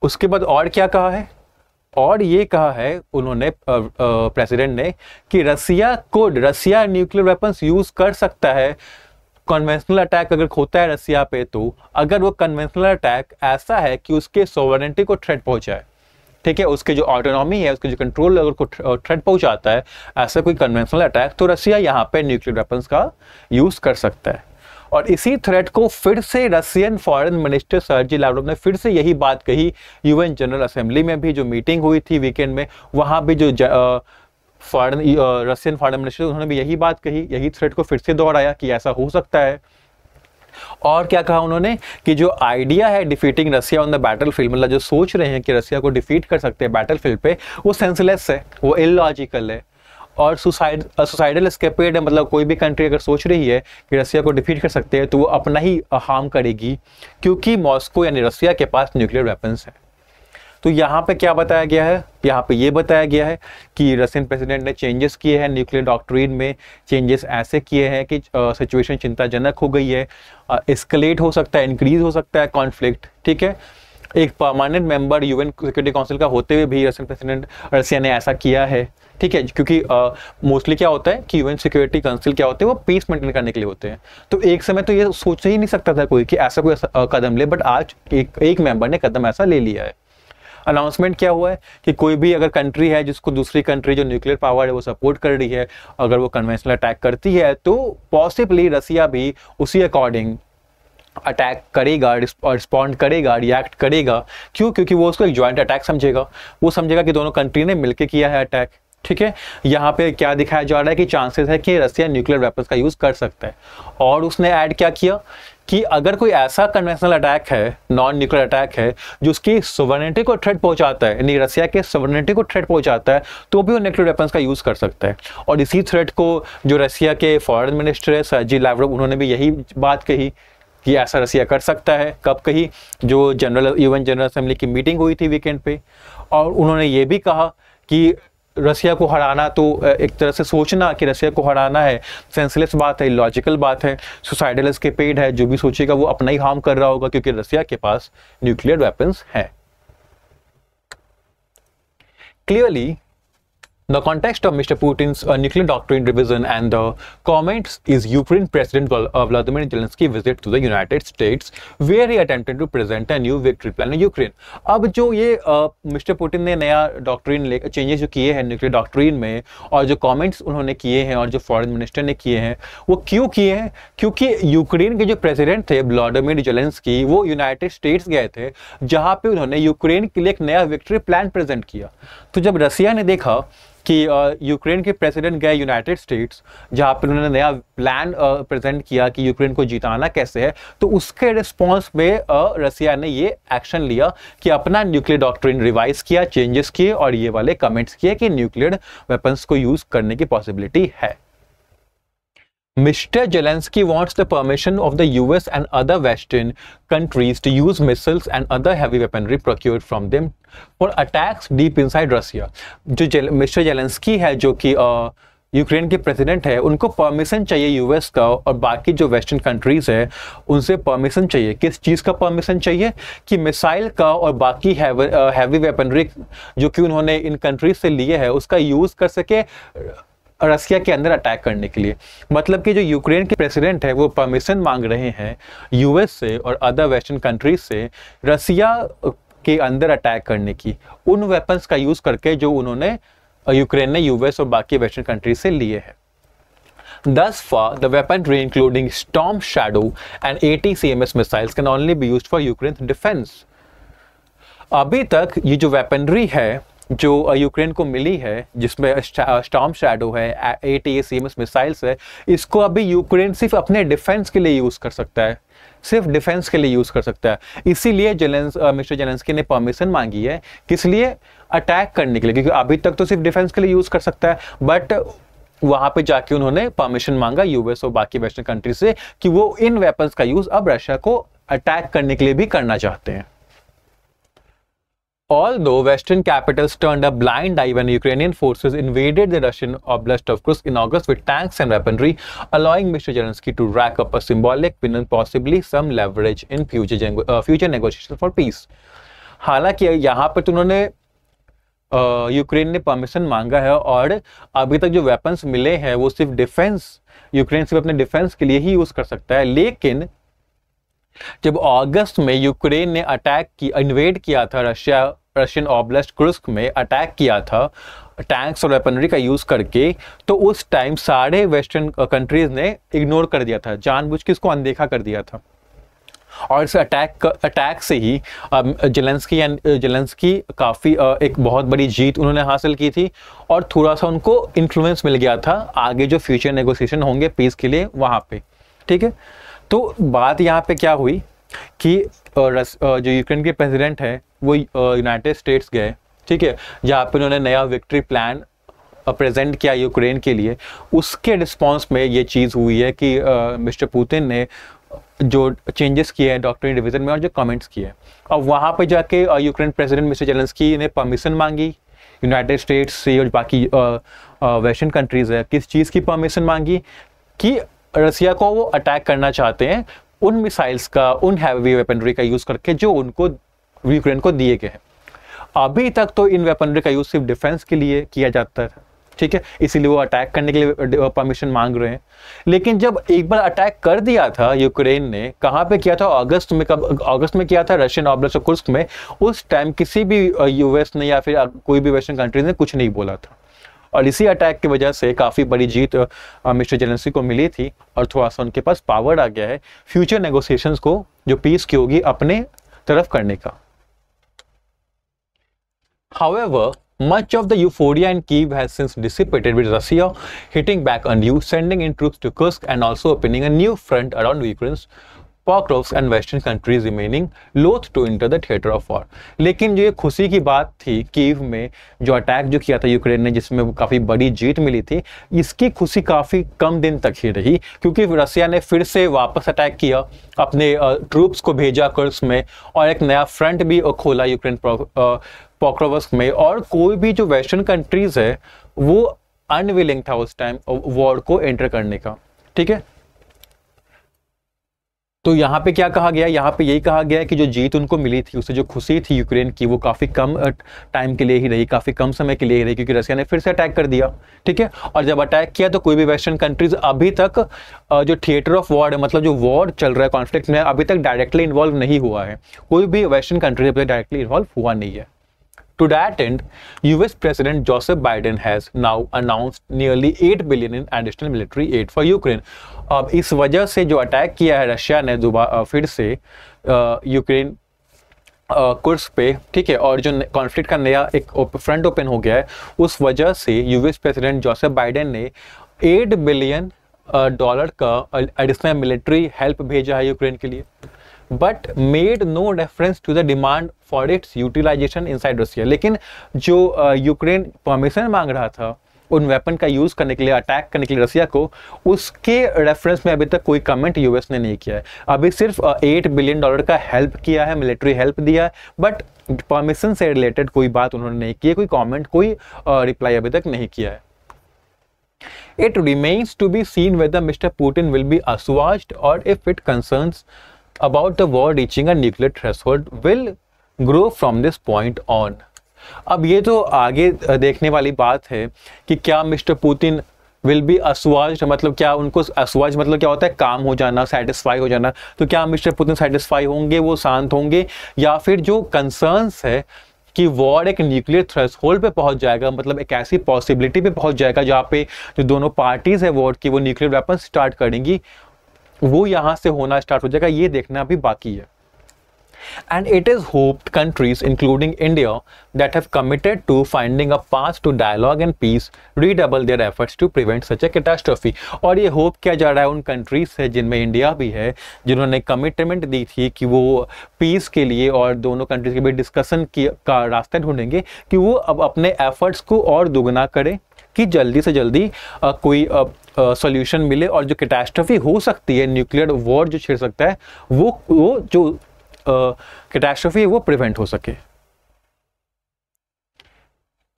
उसके बाद और क्या कहा है? और ये कहा है उन्होंने प्रेसिडेंट ने कि रसिया न्यूक्लियर वेपन्स यूज कर सकता है कन्वेंशनल अटैक अगर होता है रसिया पे, तो अगर वो कन्वेंशनल अटैक ऐसा है कि उसके सोवरेनिटी को थ्रेट पहुंचाए, ठीक है, उसके जो ऑटोनॉमी है, उसके जो कंट्रोल अगर को थ्रेट पहुंचाता है, ऐसा कोई कन्वेंशनल अटैक, तो रसिया यहाँ पे न्यूक्लियर वेपन्स का यूज कर सकता है। और इसी थ्रेट को फिर से रशियन फॉरेन मिनिस्टर सर्जी लावरोव ने फिर से यही बात कही यूएन जनरल असेंबली में भी, जो मीटिंग हुई थी वीकेंड में, वहां भी जो रशियन फॉरेन मिनिस्टर उन्होंने भी यही बात कही, यही थ्रेट को फिर से दोहराया कि ऐसा हो सकता है। और क्या कहा उन्होंने कि जो आइडिया है defeating Russia on the battlefield, मतलब जो सोच रहे हैं कि रसिया को डिफीट कर सकते हैं बैटलफील्ड पे, वो सेंसलेस है, वो इलॉजिकल है और सुसाइडल एस्केपेड है। मतलब कोई भी कंट्री अगर सोच रही है कि रसिया को डिफीट कर सकते हैं तो वो अपना ही हार्म करेगी, क्योंकि मॉस्को यानी रसिया के पास न्यूक्लियर वेपन्स है। तो यहाँ पे क्या बताया गया है? यहाँ पे ये बताया गया है कि रशियन प्रेसिडेंट ने चेंजेस किए हैं न्यूक्लियर डॉक्ट्रिन में, चेंजेस ऐसे किए हैं कि सिचुएशन चिंताजनक हो गई है, एस्केलेट हो सकता है, इंक्रीज हो सकता है कॉन्फ्लिक्ट, ठीक है। एक permanent member UN security council का होते हुए भी रसिया ने ऐसा किया है, ठीक है, क्योंकि मोस्टली क्या होता है कि यूएन सिक्योरिटी काउंसिल क्या होते हैं, वो पीस मेंटेन करने के लिए होते हैं। तो एक समय तो ये सोच ही नहीं सकता था कोई कि ऐसा कोई कदम ले, बट आज एक मेंबर ने कदम ऐसा ले लिया है। अनाउंसमेंट क्या हुआ है कि कोई भी अगर कंट्री है जिसको दूसरी कंट्री जो न्यूक्लियर पावर है वो सपोर्ट कर रही है, अगर वो कन्वेंशनल अटैक करती है, तो पॉसिबली रसिया भी उसी अकॉर्डिंग अटैक करेगा, रिस्पॉन्ड करेगा, रिएक्ट करेगा। क्यों? क्योंकि वो उसको एक ज्वाइंट अटैक समझेगा, वो समझेगा कि दोनों कंट्री ने मिलकर किया है अटैक, ठीक है। यहाँ पे क्या दिखाया जा रहा है कि चांसेस है कि रसिया न्यूक्लियर वेपन्स का यूज कर सकता है। और उसने ऐड क्या किया कि अगर कोई ऐसा कन्वेंशनल अटैक है, नॉन न्यूक्लियर अटैक है, जो उसकी सोवरेनिटी को थ्रेट पहुंचाता है, यानी रसिया के सोवरेनिटी को थ्रेट पहुंचाता है, तो भी वो न्यूक्लियर वेपन्स का यूज कर सकता है। और इसी थ्रेट को जो रसिया के फॉरेन मिनिस्टर है सर्जी लावरोव, उन्होंने भी यही बात कही कि ऐसा रसिया कर सकता है। कब कही? जो यूएन जनरल असेंबली की मीटिंग हुई थी वीकेंड पे। और उन्होंने ये भी कहा कि रसिया को हराना, तो एक तरह से सोचना कि रसिया को हराना है, सेंसलेस बात है, लॉजिकल बात है, सुसाइडल एस्केपेड है। जो भी सोचेगा वो अपना ही हार्म कर रहा होगा, क्योंकि रसिया के पास न्यूक्लियर वेपन्स हैं। Clearly The context of Mr. Putin's nuclear doctrine revision and the comments is Ukraine President Vladimir Zelensky visit to the United States, where he attempted to present a new victory plan in Ukraine. अब जो ये mister Putin ने नया doctrine changes जो किए हैं nuclear doctrine में, और जो कमेंट्स उन्होंने किए हैं और जो फॉरेन मिनिस्टर ने किए हैं, वो क्यों किए हैं? क्योंकि यूक्रेन के जो प्रेसिडेंट थे व्लादिमीर जेलेंस्की, वो यूनाइटेड स्टेट्स गए थे, जहां पे उन्होंने यूक्रेन के लिए एक नया विक्ट्री प्लान प्रेजेंट किया। तो जब रसिया ने देखा कि यूक्रेन के प्रेसिडेंट गए यूनाइटेड स्टेट्स, जहां पर उन्होंने नया प्लान प्रेजेंट किया कि यूक्रेन को जिताना कैसे है, तो उसके रिस्पॉन्स में रसिया ने ये एक्शन लिया कि अपना न्यूक्लियर डॉक्ट्रिन रिवाइज किया, चेंजेस किए और ये वाले कमेंट्स किए कि न्यूक्लियर वेपन्स को यूज करने की पॉसिबिलिटी है। Mr. Zelensky wants the permission of the US and other Western countries to use missiles and other heavy weaponry procured from them for attacks deep inside Russia. जो mister Zelensky है, जो कि Ukraine के president है, उनको permission चाहिए US का और बाकी जो वेस्टर्न कंट्रीज है उनसे परमिशन चाहिए। किस चीज़ का परमिशन चाहिए? कि मिसाइल का और बाकी हैवी वेपनरी जो कि उन्होंने इन कंट्रीज से लिए है उसका यूज़ कर सके रसिया के अंदर अटैक करने के लिए। मतलब कि जो यूक्रेन के प्रेसिडेंट है वो परमिशन मांग रहे हैं यूएस से और अदर वेस्टर्न कंट्रीज से रसिया के अंदर अटैक करने की, उन वेपन्स का यूज करके जो उन्होंने यूक्रेन ने यूएस और बाकी वेस्टर्न कंट्रीज से लिए हैं। Thus far, the weaponry including Storm Shadow and ATCMS missiles can only be used for Ukraine's defense. अभी तक ये जो वेपनरी है जो यूक्रेन को मिली है, जिसमें स्टॉर्म शैडो है, ATACMS मिसाइल्स है, इसको अभी यूक्रेन सिर्फ अपने डिफेंस के लिए यूज कर सकता है, सिर्फ डिफेंस के लिए यूज कर सकता है। इसीलिए मिस्टर जेलेंस्की ने परमिशन मांगी है, किस लिए? अटैक करने के लिए, क्योंकि अभी तक तो सिर्फ डिफेंस के लिए यूज कर सकता है, बट वहां पे जाके उन्होंने परमिशन मांगा यूएस और बाकी वेस्टर्न कंट्री से कि वो इन वेपन्स का यूज अब रशिया को अटैक करने के लिए भी करना चाहते हैं। Although Western capitals turned a blind eye when Ukrainian forces invaded the Russian oblast of Kursk in August with tanks and weaponry, allowing Mr. Zelensky to rack up a symbolic win and possibly some leverage in future negotiations for peace. हालांकि यहाँ पर तो उन्होंने Ukraine ने permission मांगा है और अभी तक जो वेपन्स मिले हैं वो सिर्फ डिफेंस, यूक्रेन सिर्फ अपने डिफेंस के लिए ही यूज कर सकता है। लेकिन जब अगस्त में यूक्रेन ने इन्वेड किया था रशियन ओब्लास्ट कुर्स्क में अटैक किया था टैंक्स और वेपनरी का यूज करके, तो उस टाइम सारे वेस्टर्न कंट्रीज ने इग्नोर कर दिया था, जानबूझ के इसको अनदेखा कर दिया था। और इस अटैक से ही जेलेंस्की काफ़ी एक बहुत बड़ी जीत उन्होंने हासिल की थी और थोड़ा सा उनको इन्फ्लुएंस मिल गया था आगे जो फ्यूचर नेगोशिएशन होंगे पीस के लिए वहाँ पे। ठीक है, तो बात यहाँ पे क्या हुई कि जो यूक्रेन के प्रेसिडेंट है वो यूनाइटेड स्टेट्स गए, ठीक है, जहाँ पे उन्होंने नया विक्ट्री प्लान प्रेजेंट किया यूक्रेन के लिए। उसके रिस्पॉन्स में ये चीज़ हुई है कि मिस्टर पुतिन ने जो चेंजेस किए हैं डॉक्ट्रिन डिवीजन में और जो कमेंट्स किए, अब वहाँ पे जाके यूक्रेन प्रेसिडेंट मिस्टर जेलेंस्की ने परमिशन मांगी यूनाइटेड स्टेट्स से और बाकी वेस्टर्न कंट्रीज है। किस चीज़ की परमिशन मांगी? कि रसिया को वो अटैक करना चाहते हैं उन मिसाइल्स का, उन हैवी वेपनरी का यूज करके जो उनको यूक्रेन को दिए गए हैं। अभी तक तो इन वेपनरी का यूज सिर्फ डिफेंस के लिए किया जाता है, ठीक है, इसीलिए वो अटैक करने के लिए परमिशन मांग रहे हैं। लेकिन जब एक बार अटैक कर दिया था यूक्रेन ने, कहाँ पे किया था? अगस्त में किया था रशियन ओब्लास्ट ऑफ कुर्स्क में। उस टाइम किसी भी यूएस ने या फिर कोई भी वेस्टर्न कंट्रीज ने कुछ नहीं बोला था और इसी अटैक की वजह से काफ़ी बड़ी जीत मिस्टर जेलेंस्की को मिली थी और थोड़ा सा उनके पास पावर आ गया है फ्यूचर नेगोशिएशंस को, जो पीस की होगी, अपने तरफ करने का। However, much of the euphoria in Kyiv has since dissipated, with Russia hitting back anew, sending in troops to Kursk and also opening a new front around Ukraine's Pokrovsk and Western countries remaining loath to enter the theater of war. लेकिन जो ये खुशी की बात थी Kyiv में जो attack जो किया था यूक्रेन ने, जिसमें काफ़ी बड़ी जीत मिली थी, इसकी खुशी काफ़ी कम दिन तक ही रही, क्योंकि रसिया ने फिर से वापस अटैक किया, अपने ट्रूप्स को भेजा कुर्स्क में और एक नया फ्रंट भी खोला यूक्रेन पोक्रोव्स्क में। और कोई भी जो वेस्टर्न कंट्रीज है वो अनविलिंग था उस टाइम वॉर को एंटर करने का, ठीक है। तो यहाँ पे क्या कहा गया, यहाँ पे यही कहा गया है कि जो जीत उनको मिली थी, उससे जो खुशी थी यूक्रेन की, वो काफ़ी कम टाइम के लिए ही रही, काफ़ी कम समय के लिए ही रही, क्योंकि रशिया ने फिर से अटैक कर दिया। ठीक है, और जब अटैक किया तो कोई भी वेस्टर्न कंट्रीज अभी तक जो थिएटर ऑफ वॉर है, मतलब जो वॉर चल रहा है, कॉन्फ्लिक्ट में, अभी तक डायरेक्टली इन्वॉल्व नहीं हुआ है। कोई भी वेस्टर्न कंट्री अभी तक डायरेक्टली इन्वॉल्व हुआ नहीं है। To that end, US President Joseph Biden has now announced nearly 8 billion in additional military aid for Ukraine. अब इस वजह से जो अटैक किया है रशिया ने दोबारा फिर से यूक्रेन कुर्स पे, ठीक है, और जो कॉन्फ्लिक्ट का नया एक फ्रंट ओपन हो गया है, उस वजह से यूएस प्रेसिडेंट जोसेफ बाइडेन ने $8 बिलियन का एडिशनल मिलिट्री हेल्प भेजा है यूक्रेन के लिए, but made no reference to the demand for its utilization inside Russia. लेकिन जो यूक्रेन परमिशन मांग रहा था उन वेपन का यूज करने के लिए, अटैक करने के लिए रशिया को, उसके रेफरेंस में अभी तक कोई कमेंट यूएस ने नहीं किया है। अभी सिर्फ $8 बिलियन का हेल्प किया है, मिलिट्री हेल्प दिया है, बट परमिशन से रिलेटेड कोई बात उन्होंने नहीं की है, कोई कमेंट, कोई रिप्लाई अभी तक नहीं किया है। It remains to be whether Mr. Putin will be assuaged or if it concerns about the war reaching a nuclear threshold will grow from this point on. अब ये तो आगे देखने वाली बात है कि क्या मिस्टर पुतिन विल बी असुआज्ड, मतलब क्या उनको असुआज मतलब क्या होता है, काम हो जाना, सेटिस्फाई हो जाना। तो क्या मिस्टर पुतिन सेटिस्फाई होंगे, वो शांत होंगे, या फिर जो कंसर्न्स है कि वॉर एक न्यूक्लियर थ्रेशोल्ड पे पहुंच जाएगा, मतलब एक ऐसी पॉसिबिलिटी पे पहुंच जाएगा जहाँ पे जो दोनों पार्टीज है वॉर की, वो न्यूक्लियर वेपन स्टार्ट करेंगी, वो यहाँ से होना स्टार्ट हो जाएगा, ये देखना अभी बाकी है। And it is hoped countries including India that have committed to finding a path to dialogue and peace redouble their efforts to prevent such a catastrophe। और ये होप किया जा रहा है उन कंट्रीज से जिनमें इंडिया भी है, जिन्होंने कमिटमेंट दी थी कि वो पीस के लिए और दोनों कंट्रीज के बीच डिस्कशन का रास्ता ढूंढेंगे, कि वो अब अपने एफर्ट्स को और दुगना करें कि जल्दी से जल्दी कोई सॉल्यूशन मिले, और जो कैटास्ट्रॉफी हो सकती है, न्यूक्लियर वॉर जो छिड़ सकता है, वो जो कैटास्ट्रॉफी है वो प्रिवेंट हो सके।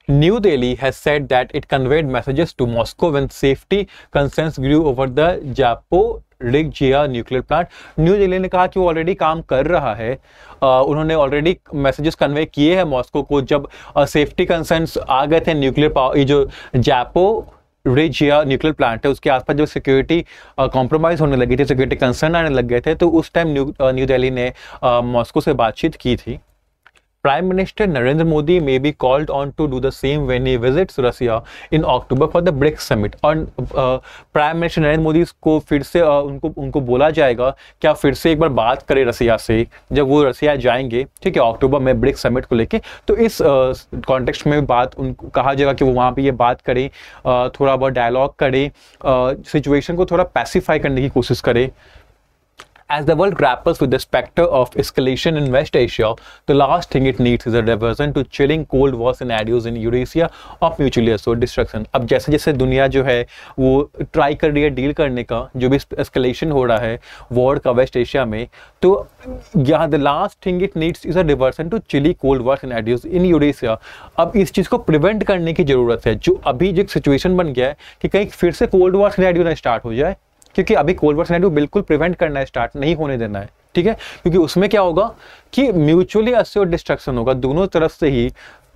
New Delhi has said that it conveyed messages to Moscow when safety concerns grew over the Zaporizhzhia nuclear plant। New Delhi ने कहा कि वो ऑलरेडी काम कर रहा है, उन्होंने ऑलरेडी मैसेजेस कन्वे किए हैं मॉस्को को, जब सेफ्टी कंसर्न्स आ गए थे न्यूक्लियर पावर, ये जो ज़ैपोरिज़्हिया न्यूक्लियर प्लांट है उसके आसपास जब सिक्योरिटी कॉम्प्रोमाइज़ होने लगी थी, सिक्योरिटी कंसर्न आने लग गए थे, तो उस टाइम न्यू दिल्ली ने मॉस्को से बातचीत की थी। Prime Minister Narendra Modi may be called on to do the same when he visits Russia in October for the BRICS summit। और प्राइम मिनिस्टर नरेंद्र मोदी को फिर से उनको बोला जाएगा क्या फिर से एक बार बात करें रसिया से, जब वो रसिया जाएंगे, ठीक है, अक्टूबर में ब्रिक्स समिट को लेके। तो इस कॉन्टेक्स्ट में बात उनको कहा जाएगा कि वो वहाँ पे ये बात करें, थोड़ा बहुत डायलॉग करें, सिचुएशन को थोड़ा पैसिफाई करने की कोशिश करें। As the world grapples with the specter of escalation in West Asia, the last thing it needs is a diversion to chilling Cold War scenarios in Eurasia of mutually assured destruction। अब जैसे जैसे दुनिया जो है वो try कर रही है डील करने का, जो भी एस्केलेशन हो रहा है वॉर का वेस्ट एशिया में, तो यहाँ the last thing it needs is a diversion to chilly cold war scenarios in Eurasia. अब इस चीज़ को प्रिवेंट करने की जरूरत है, जो अभी जो सिचुएशन बन गया है कि कहीं फिर से कोल्ड वॉर सिनेरियो ना स्टार्ट हो जाए, क्योंकि अभी कोल्ड वॉर सिनेरियो बिल्कुल प्रिवेंट करना है, स्टार्ट नहीं होने देना है, ठीक है, क्योंकि उसमें क्या होगा कि म्यूचुअली अश्योर्ड डिस्ट्रक्शन होगा, दोनों तरफ से ही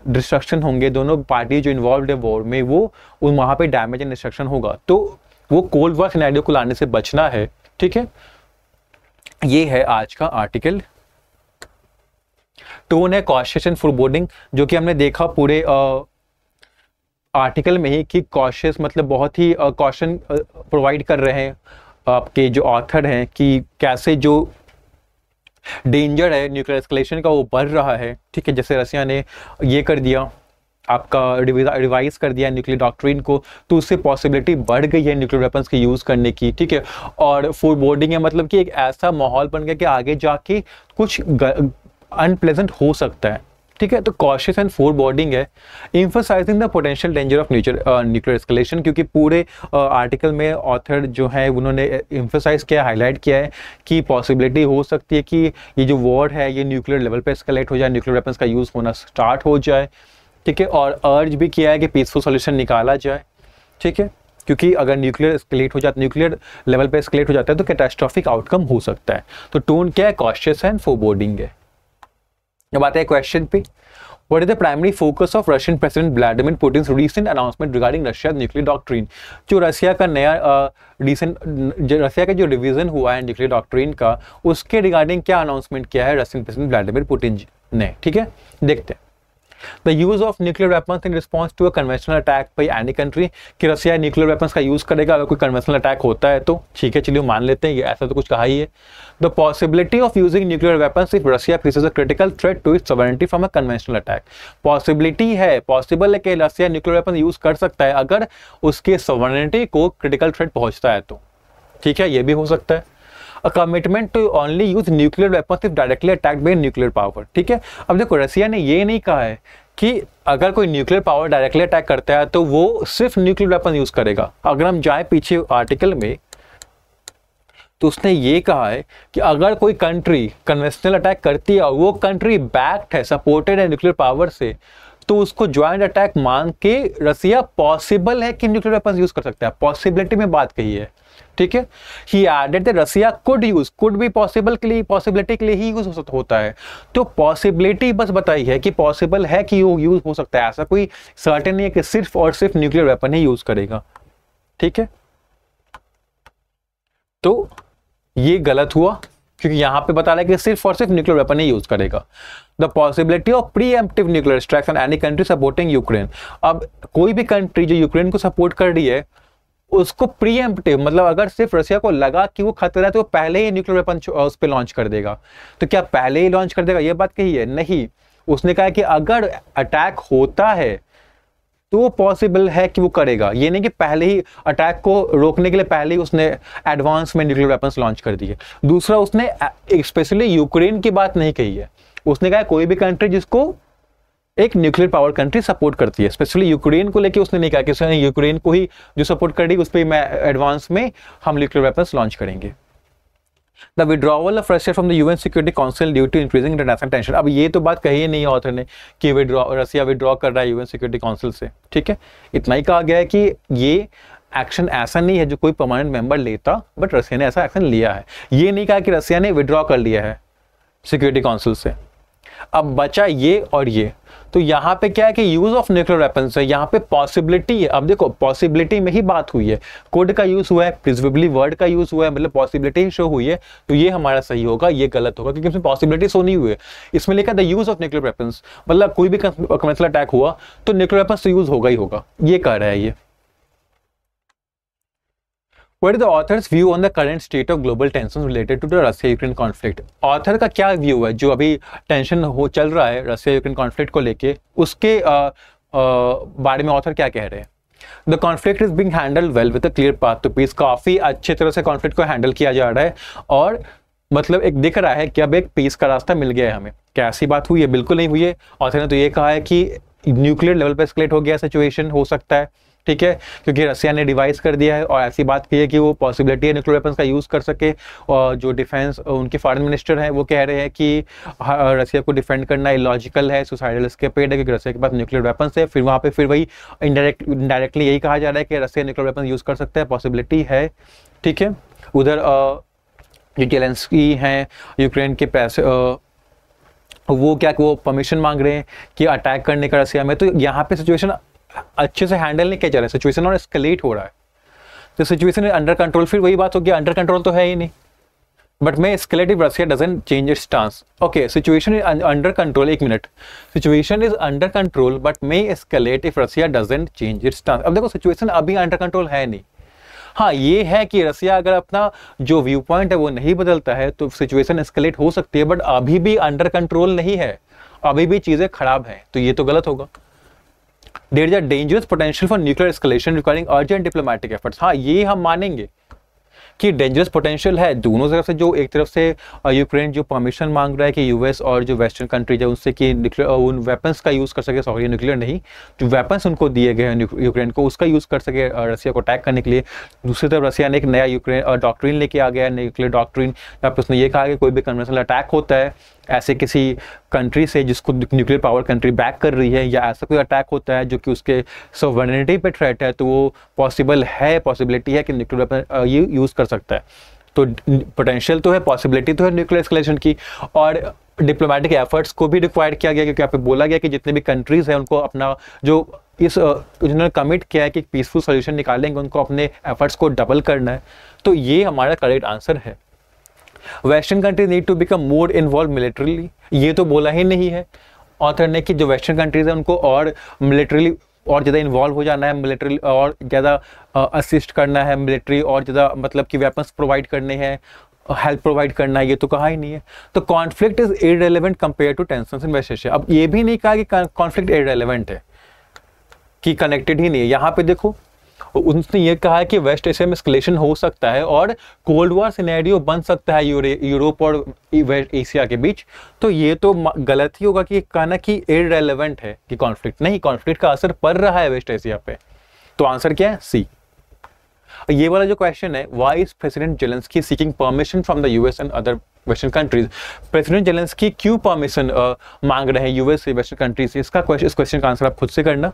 डिस्ट्रक्शन होंगे, दोनों पार्टी जो इन्वॉल्व है वॉर में वो वहाँ पे डैमेज एंड डिस्ट्रक्शन होगा, तो वो कोल्ड वॉर सिनेरियो को लाने से बचना है, ठीक है। ये है आज का आर्टिकल। टोन है कॉशियस एंड फोरबोर्डिंग, जो कि हमने देखा पूरे आर्टिकल में ही कि कॉशियस मतलब बहुत ही कॉशन प्रोवाइड कर रहे हैं आपके जो ऑथर हैं कि कैसे जो डेंजर है न्यूक्लियर एस्केलेशन का वो बढ़ रहा है, ठीक है। जैसे रसिया ने ये कर दिया, आपका रिवाइज कर दिया न्यूक्लियर डॉक्ट्रिन को, तो उससे पॉसिबिलिटी बढ़ गई है न्यूक्लियर वेपन्स के यूज़ करने की, ठीक है। और फोरबोर्डिंग है मतलब कि एक ऐसा माहौल बन गया कि आगे जाके कुछ अनप्लेजेंट हो सकता है, ठीक है। तो कॉशियस एंड फोरबोर्डिंग है, emphasising the potential danger of nuclear escalation, क्योंकि पूरे आर्टिकल में ऑथर जो है उन्होंने एम्फसाइज किया, हाईलाइट किया है कि पॉसिबिलिटी हो सकती है कि ये जो वॉर है ये न्यूक्लियर लेवल पे एस्केलेट हो जाए, न्यूक्लियर वेपन्स का यूज़ होना स्टार्ट हो जाए, ठीक है। और अर्ज भी किया है कि पीसफुल सॉल्यूशन निकाला जाए, ठीक है। क्योंकि अगर न्यूक्लियर एस्केलेट हो जाता, न्यूक्लियर लेवल पे एस्केलेट हो जाता है तो कैटास्ट्रॉफिक आउटकम हो सकता है। तो टोन क्या है, कॉशियस एंड फोरबोर्डिंग है। अब आते हैं क्वेश्चन पे, What is the primary focus of Russian President Vladimir Putin's recent announcement regarding Russia's nuclear doctrine? जो रशिया का नया रशिया का जो रिवीजन हुआ है न्यूक्लियर डॉक्ट्रिन का, उसके रिगार्डिंग क्या अनाउंसमेंट किया है Russian president Vladimir Putin ji ने, ठीक है, देखते हैं। The use of nuclear weapons in response to a conventional attack by any country, कि रशिया न्यूक्लियर वेपन्स का यूज करेगा अगर कोई कन्वेंशनल अटैक होता है तो, ठीक है चलिए मान लेते हैं, ये ऐसा तो कुछ कहा ही है। The possibility of using nuclear weapons if Russia faces a critical threat to its sovereignty from a conventional attack, possibility है, पॉसिबल है कि रशिया न्यूक्लियर वेपन यूज कर सकता है अगर उसके सॉवरेनिटी को क्रिटिकल थ्रेट पहुंचता है तो, ठीक है, ये भी हो सकता है। A commitment to only use nuclear weapons if directly attacked by nuclear power, ठीक है। अब देखो रशिया ने ये नहीं कहा है कि अगर कोई न्यूक्लियर पावर डायरेक्टली अटैक करता है तो वो सिर्फ न्यूक्लियर वेपन यूज करेगा। अगर हम जाए पीछे आर्टिकल में तो उसने ये कहा है कि अगर कोई कंट्री कन्वेंशनल अटैक करती है और वो कंट्री बैक्ड है, सपोर्टेड है न्यूक्लियर पावर से, तो उसको ज्वाइंट अटैक मान के रशिया पॉसिबल है कि न्यूक्लियर वेपन यूज कर सकता है, पॉसिबिलिटी में बात कही है, ठीक है। He added that Russia could use, could भी पॉसिबल के लिए, पॉसिबिलिटी के लिए ही यूज होता है, तो पॉसिबिलिटी बस बताई है कि पॉसिबल है कि वो यूज हो सकता है, ऐसा कोई सर्टेन नहीं है कि सिर्फ और सिर्फ न्यूक्लियर वेपन ही यूज करेगा, ठीक है। तो ये गलत हुआ क्योंकि यहां पे बता रहा है कि सिर्फ और सिर्फ न्यूक्लियर वेपन ही यूज करेगा। The possibility of pre-emptive nuclear strikes on any country supporting Ukraine, अब कोई भी कंट्री जो यूक्रेन को सपोर्ट कर रही है उसको प्रीएम्प्टिव, मतलब अगर सिर्फ रशिया को लगा कि वो खतरा है तो वो पहले ही न्यूक्लियर वेपन उस पर लॉन्च कर देगा। तो क्या पहले ही लॉन्च कर देगा, ये बात कही है? नहीं, उसने कहा कि अगर अटैक होता है तो पॉसिबल है कि वो करेगा, ये नहीं कि पहले ही अटैक को रोकने के लिए पहले ही उसने एडवांस में न्यूक्लियर वेपन्स लॉन्च कर दिए। दूसरा, उसने स्पेशली यूक्रेन की बात नहीं कही है, उसने कहा कोई भी कंट्री जिसको एक न्यूक्लियर पावर कंट्री सपोर्ट करती है, स्पेशली यूक्रेन को लेके उसने नहीं कहा कि उसने यूक्रेन को ही जो सपोर्ट कर रही है उस पर मैं एडवांस में हम न्यूक्लियर वेपन्स लॉन्च करेंगे। The withdrawal of Russia from the UN security council due to increasing international tension, अब ये तो बात कही नहीं है ऑथर ने कि रशिया विड्रॉ कर रहा है यूएन सिक्योरिटी काउंसिल से, ठीक है। इतना ही कहा गया है कि ये एक्शन ऐसा नहीं है जो कोई परमानेंट मेंबर लेता, बट रशिया ने ऐसा एक्शन लिया है। ये नहीं कहा कि रशिया ने विड्रॉ कर लिया है सिक्योरिटी काउंसिल से। अब बचा ये और ये, तो यहाँ पे क्या है कि यूज ऑफ न्यूक्लियर वेपन्स है, यहाँ पे पॉसिबिलिटी है। अब देखो पॉसिबिलिटी में ही बात हुई है, कोड का यूज हुआ है, प्रिजवेबली वर्ड का यूज हुआ है, मतलब पॉसिबिलिटी शो हुई है, तो ये हमारा सही होगा, ये गलत होगा क्योंकि इसमें पॉसिबिलिटी शो नहीं हुई है। इसमें लिखा the use of nuclear weapons, मतलब कोई भी कन्वेंशनल अटैक हुआ तो न्यूक्लियर वेपन्स तो यूज होगा ही होगा, ये कह रहा है ये। What is the author's view on the current state of global tensions related to the Russia-Ukraine conflict? Author का क्या व्यू है जो अभी टेंशन हो चल रहा है रशिया यूक्रेन कॉन्फ्लिक्ट को लेके, उसके बारे में ऑथर क्या कह रहे हैं? The conflict is being handled well with a clear path to peace, काफी अच्छे तरह से कॉन्फ्लिक्ट को हैंडल किया जा रहा है और मतलब एक दिख रहा है कि अब एक पीस का रास्ता मिल गया है हमें। क्या ऐसी बात हुई है? बिल्कुल नहीं हुई है। ऑथर ने तो ये कहा है कि न्यूक्लियर लेवल पे एस्केलेट हो गया सिचुएशन, हो सकता है, ठीक है, क्योंकि रशिया ने डिवाइस कर दिया है और ऐसी बात की है कि वो पॉसिबिलिटी है न्यूक्लियर वेपन्स का यूज कर सके। और जो डिफेंस उनके फॉरेन मिनिस्टर हैं वो कह रहे हैं कि रशिया को डिफेंड करना इलॉजिकल है, सुसाइडल एस्केपेड है, क्योंकि रशिया के पास न्यूक्लियर वेपन्स है। फिर वहाँ पे फिर वही इनडायरेक्टली यही कहा जा रहा है कि रशिया न्यूक्लियर वेपन यूज कर सकता है, पॉसिबिलिटी है, ठीक है। उधर जो जेलेंस्की हैं यूक्रेन के पैसे वो क्या वो परमिशन मांग रहे हैं कि अटैक करने का रशिया में, तो यहाँ पे सिचुएशन अच्छे से हैंडल नहीं किया जा रहा है, सिचुएशन और एस्केलेट हो रहा है, तो सिचुएशन अंडर कंट्रोल। फिर वही बात होगी, अंडर कंट्रोल तो है ही नहीं, but may escalate if Russia doesn't change its stance. Okay, situation is under control, एक minute, situation is under control but may escalate if Russia doesn't change its stance. अब देखो सिचुएशन अभी under control है नहीं, हाँ ये है कि रशिया अगर अपना जो व्यू पॉइंट है वो नहीं बदलता है तो सिचुएशन एस्केलेट हो सकती है, बट अभी भी अंडर कंट्रोल नहीं है, अभी भी चीजें खराब हैं, तो ये तो गलत होगा। There is a dangerous potential for nuclear escalation requiring urgent diplomatic efforts. हाँ ये हम मानेंगे कि डेंजरस पोटेंशियल है दोनों तरफ से। जो एक तरफ से यूक्रेन जो परमिशन मांग रहा है कि यूएस और जो वेस्टर्न कंट्री है उनसे कि उन वेपन्स का यूज़ कर सके, सॉरी न्यूक्लियर नहीं, जो वेपन्स उनको दिए गए हैं यूक्रेन को उसका यूज़ कर सके रसिया को अटैक करने के लिए। दूसरी तरफ रसिया ने एक नया यूक्रेन डॉक्ट्रिन लेके आ गया, न्यूक्लियर डॉक्ट्रिन, जहाँ पर उसने ये कहा कि कोई भी कन्वेंशनल अटैक होता है ऐसे किसी कंट्री से जिसको न्यूक्लियर पावर कंट्री बैक कर रही है, या ऐसा कोई अटैक होता है जो कि उसके सॉवरेनिटी पे थ्रेट है, तो वो पॉसिबिलिटी है कि न्यूक्लियर वेपन यूज़ कर सकता है। तो पोटेंशियल तो है, पॉसिबिलिटी तो है न्यूक्लियर एस्केलेशन की, और डिप्लोमेटिक एफर्ट्स को भी रिक्वायर किया गया, क्योंकि यहाँ पे बोला गया कि जितने भी कंट्रीज़ हैं उनको अपना जो जिन्होंने कमिट किया है कि पीसफुल सोल्यूशन निकालेंगे, उनको अपने एफर्ट्स को डबल करना है। तो ये हमारा करेक्ट आंसर है। Western countries need to become more involve militarily, ये तो बोला ही नहीं है ऑथर ने कि जो वेस्टर्न कंट्रीज है उनको और मिलिट्रीली और ज़्यादा इन्वॉल्व हो जाना है, मिलिट्री और ज़्यादा असिस्ट करना है, मिलिट्री और ज़्यादा मतलब कि वेपन्स प्रोवाइड करने हैं, हेल्प प्रोवाइड करना है, ये तो कहा ही नहीं है। तो conflict is irrelevant compare to tensions in West Asia. अब ये भी नहीं कहा कि कॉन्फ्लिक्ट इररिलेवेंट है, कि कनेक्टेड ही नहीं है। यहाँ पे देखो उसने ये कहा है कि वेस्ट एशिया में एस्केलेशन हो सकता है और कोल्ड वॉर सिनेरियो बन सकता है यूरोप और वेस्ट एशिया के बीच। तो ये तो गलत ही होगा कि कहना कि इररिलेवेंट है कि कॉन्फ्लिक्ट नहीं, कॉन्फ्लिक्ट का असर पड़ रहा है वेस्ट एशिया पे। तो आंसर क्या है? सी। ये वाला जो क्वेश्चन है, why is president Zelensky seeking permission from the US and other western countries, president Zelensky क्यों परमिशन मांग रहे हैं यूएस से, वेस्टर्न कंट्रीज से? इस क्वेश्चन का आंसर आप खुद से करना।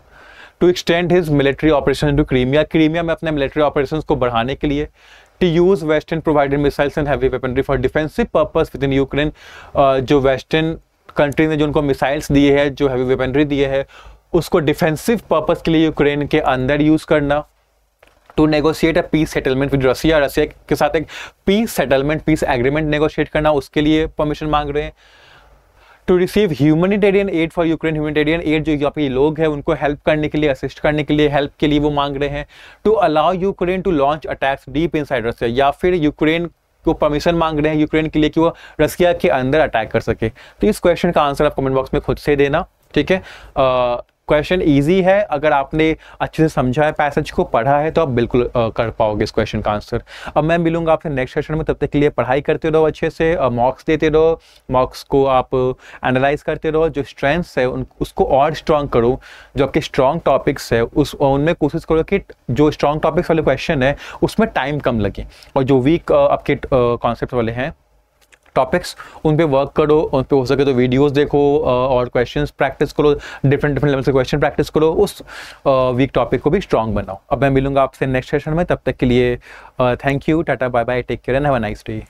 To extend his military operation to Crimea, Crimea में अपने मिलिट्री ऑपरेशंस को बढ़ाने के लिए। To use western provided missiles and heavy weaponry for defensive purpose within Ukraine, जो वेस्टर्न कंट्री ने जो उनको मिसाइल्स दिए हैं, जो हैवी वेपनरी दिए हैं, उसको डिफेंसिव पर्पस के लिए यूक्रेन के अंदर यूज करना। To negotiate a peace settlement with Russia, Russia के साथ एक peace settlement, peace agreement negotiate करना, उसके लिए परमिशन मांग रहे हैं। To receive humanitarian aid for Ukraine, humanitarian aid जो यहाँ पे लोग हैं उनको हेल्प करने के लिए, असिस्ट करने के लिए, हेल्प के लिए वो मांग रहे हैं। To allow Ukraine to launch attacks deep inside Russia, या फिर यूक्रेन को परमिशन मांग रहे हैं यूक्रेन के लिए कि वो रसिया के अंदर अटैक कर सके। तो इस क्वेश्चन का आंसर आप कमेंट बॉक्स में खुद से देना, ठीक है। क्वेश्चन इजी है, अगर आपने अच्छे से समझा है, पैसेज को पढ़ा है, तो आप बिल्कुल कर पाओगे इस क्वेश्चन का आंसर। अब मैं मिलूंगा आपसे नेक्स्ट सेशन में, तब तक के लिए पढ़ाई करते रहो अच्छे से, मॉक्स देते रहो, मॉक्स को आप एनालाइज करते रहो, जो स्ट्रेंथ्स है उसको और स्ट्रॉन्ग करो, जो आपके स्ट्रॉन्ग टॉपिक्स है उनमें कोशिश करो कि जो स्ट्रॉन्ग टॉपिक्स वाले क्वेश्चन है उसमें टाइम कम लगे, और जो वीक आपके कॉन्सेप्ट वाले हैं टॉपिक्स उन पे वर्क करो, उन पे हो सके तो वीडियोस देखो और क्वेश्चंस प्रैक्टिस करो, डिफरेंट लेवल से क्वेश्चन प्रैक्टिस करो, उस वीक टॉपिक को भी स्ट्रॉन्ग बनाओ। अब मैं मिलूंगा आपसे नेक्स्ट सेशन में, तब तक के लिए thank you, tata bye bye, take care and have a nice day.